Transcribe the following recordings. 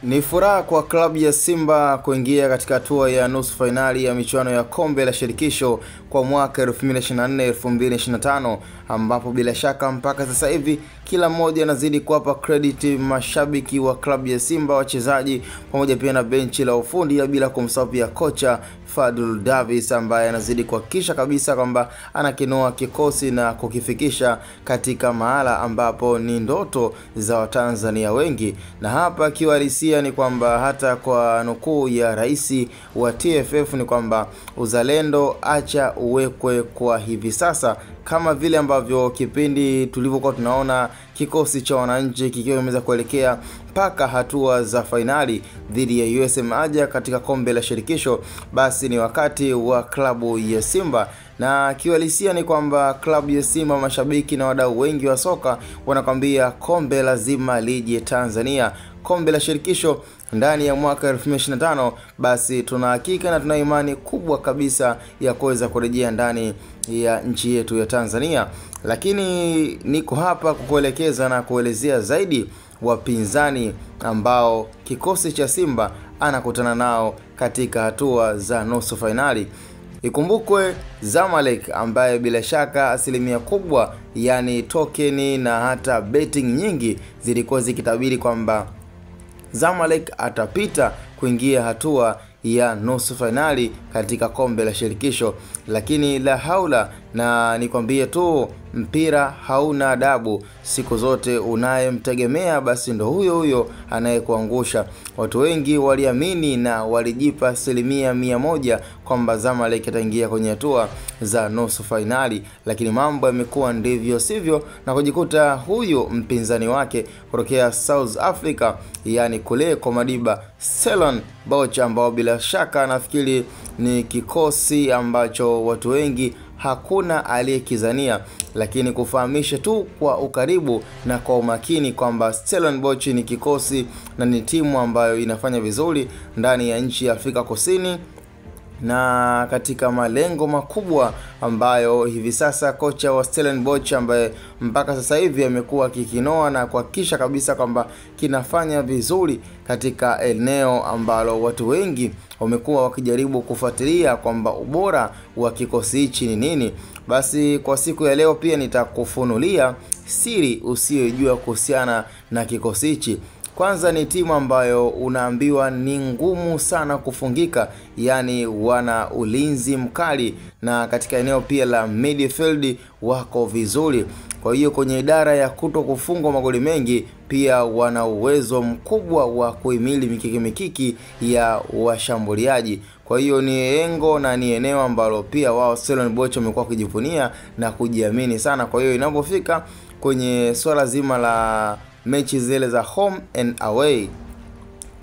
Ni furaha kwa klabu ya Simba kuingia katika hatua ya nusu fainali ya michuano ya kombe la shirikisho kwa mwaka 2024-2025, ambapo bila shaka mpaka sasa hivi kila mmoja anazidi kuwapa credit mashabiki wa klabu ya Simba, wachezaji pamoja pia na benchi la ufundi, bila kumsahau pia kocha Fadlu Davis ambaye anazidi kuhakikisha kabisa kwamba anakinoa kikosi na kukifikisha katika mahala ambapo ni ndoto za Watanzania wengi. Na hapa kiuhalisia ni kwamba hata kwa nukuu ya rais wa TFF ni kwamba uzalendo acha uwekwe kwa hivi sasa, kama vile ambavyo kipindi tulivyokuwa tunaona kikosi cha wananchi kikiwa kimeweza kuelekea mpaka hatua za fainali dhidi ya USM Alger katika kombe la shirikisho, basi ni wakati wa klabu ya Simba. Na kiuhalisia ni kwamba klabu ya Simba, mashabiki na wadau wengi wa soka wanakwambia kombe lazima lije Tanzania, kombe la shirikisho ndani ya mwaka 2025. Basi tuna hakika na tuna imani kubwa kabisa ya kuweza kurejea ndani ya nchi yetu ya Tanzania. Lakini niko hapa kukuelekeza na kuelezea zaidi wapinzani ambao kikosi cha Simba anakutana nao katika hatua za nusu fainali. Ikumbukwe Zamalek ambaye bila shaka asilimia kubwa, yani tokeni na hata betting nyingi zilikuwa zikitabiri kwamba Zamalek atapita kuingia hatua ya nusu fainali katika kombe la shirikisho, lakini la haula, na nikwambie tu mpira hauna adabu. Siku zote unayemtegemea basi ndo huyo huyo anayekuangusha. Watu wengi waliamini na walijipa 100% kwamba Zamalek ataingia kwenye hatua za nusu fainali, lakini mambo yamekuwa ndivyo sivyo na kujikuta huyu mpinzani wake kutokea South Africa, yani kule kwa Madiba, Stellenbosch, ambao bila shaka nafikiri ni kikosi ambacho watu wengi hakuna aliyekizania, lakini kufahamisha tu kwa ukaribu na kwa umakini kwamba Stellenbosch ni kikosi na ni timu ambayo inafanya vizuri ndani ya nchi ya Afrika Kusini, na katika malengo makubwa ambayo hivi sasa kocha wa Stellenbosch ambaye mpaka sasa hivi amekuwa kikinoa na kuhakikisha kabisa kwamba kinafanya vizuri katika eneo ambalo watu wengi wamekuwa wakijaribu kufuatilia kwamba ubora wa kikosi hichi ni nini. Basi kwa siku ya leo pia nitakufunulia siri usiyojua kuhusiana na kikosi hichi. Kwanza ni timu ambayo unaambiwa ni ngumu sana kufungika, yani wana ulinzi mkali, na katika eneo pia la midfield wako vizuri. Kwa hiyo kwenye idara ya kuto kufungwa magoli mengi pia wana uwezo mkubwa wa kuhimili mikiki ya washambuliaji. Kwa hiyo ni engo na ni eneo ambalo pia wao Stellenbosch wamekuwa kujivunia na kujiamini sana. Kwa hiyo inapofika kwenye swala zima la mechi zile za home and away,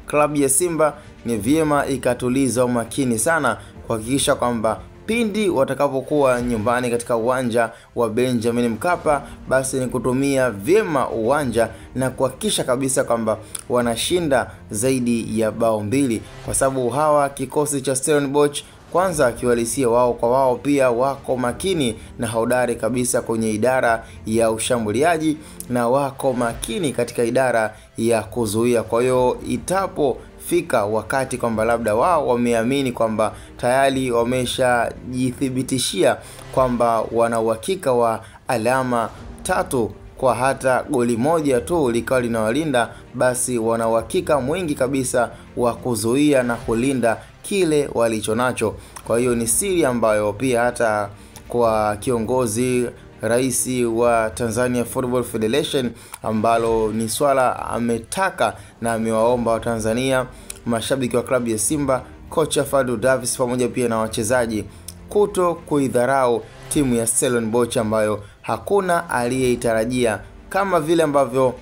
klabu ya Simba ni vyema ikatuliza umakini sana kuhakikisha kwamba pindi watakapokuwa nyumbani katika uwanja wa Benjamin Mkapa, basi ni kutumia vyema uwanja na kuhakikisha kabisa kwamba wanashinda zaidi ya bao 2, kwa sababu hawa kikosi cha Stellenbosch kwanza akiwalisia wao kwa wao pia wako makini na hodari kabisa kwenye idara ya ushambuliaji na wako makini katika idara ya kuzuia. Kwa hiyo itapofika wakati kwamba labda wao wameamini kwamba tayari wameshajithibitishia kwamba wana uhakika wa alama 3 kwa hata goli moja tu likawa linawalinda, basi wana uhakika mwingi kabisa wa kuzuia na kulinda kile walichonacho. Kwa hiyo ni siri ambayo pia hata kwa kiongozi rais wa Tanzania Football Federation ambalo ni swala ametaka na amewaomba wa Tanzania, mashabiki wa klabu ya Simba, kocha Fadlu Davis pamoja pia na wachezaji kuto kuidharau timu ya Stellenbosch ambayo hakuna aliyeitarajia, kama vile ambavyo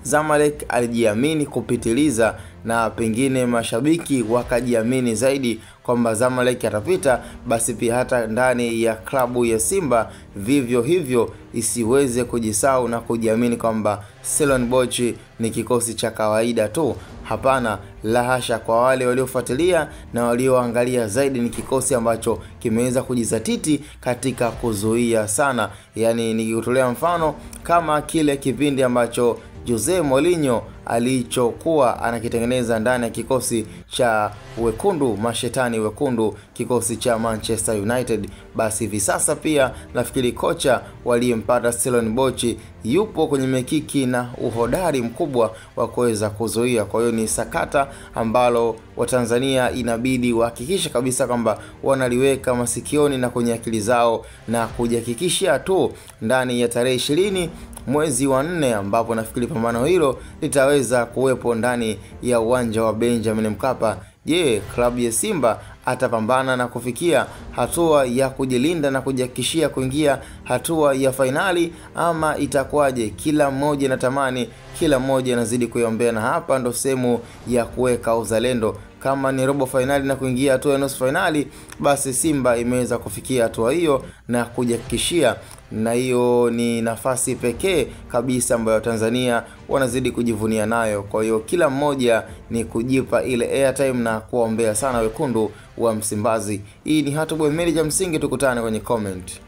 Zamalek alijiamini kupitiliza na pengine mashabiki wakajiamini zaidi kwamba Zamalek atapita, basi pia hata ndani ya klabu ya Simba vivyo hivyo isiweze kujisahau na kujiamini kwamba Stellenbosch ni kikosi cha kawaida tu. Hapana, la hasha. Kwa wale waliofuatilia na walioangalia zaidi, ni kikosi ambacho kimeweza kujizatiti katika kuzuia sana. Yani nikikutolea mfano kama kile kipindi ambacho Jose Mourinho alichokuwa anakitengeneza ndani ya kikosi cha wekundu, mashetani wekundu, kikosi cha Manchester United. Basi hivi sasa pia nafikiri kocha waliyempata Stellenbosch yupo kwenye mekiki na uhodari mkubwa wa kuweza kuzuia. Kwa hiyo ni sakata ambalo Watanzania inabidi wahakikisha kabisa kwamba wanaliweka masikioni na kwenye akili zao na kujihakikishia tu ndani ya tarehe 20 mwezi wa 4, ambapo nafikiri pambano hilo litaweza kuwepo ndani ya uwanja wa Benjamin Mkapa. Je, klabu ya Simba atapambana na kufikia hatua ya kujilinda na kujihakikishia kuingia hatua ya fainali, ama itakuwaje? Kila mmoja anatamani, kila mmoja anazidi kuiombea, na hapa ndo sehemu ya kuweka uzalendo. Kama ni robo finali na kuingia hatua ya nusu finali, basi Simba imeweza kufikia hatua hiyo na kujihakikishia, na hiyo ni nafasi pekee kabisa ambayo Tanzania wanazidi kujivunia nayo. Kwa hiyo kila mmoja ni kujipa ile airtime na kuombea sana wekundu wa Msimbazi. Hii ni Hot Boy Media, msingi tukutane kwenye comment.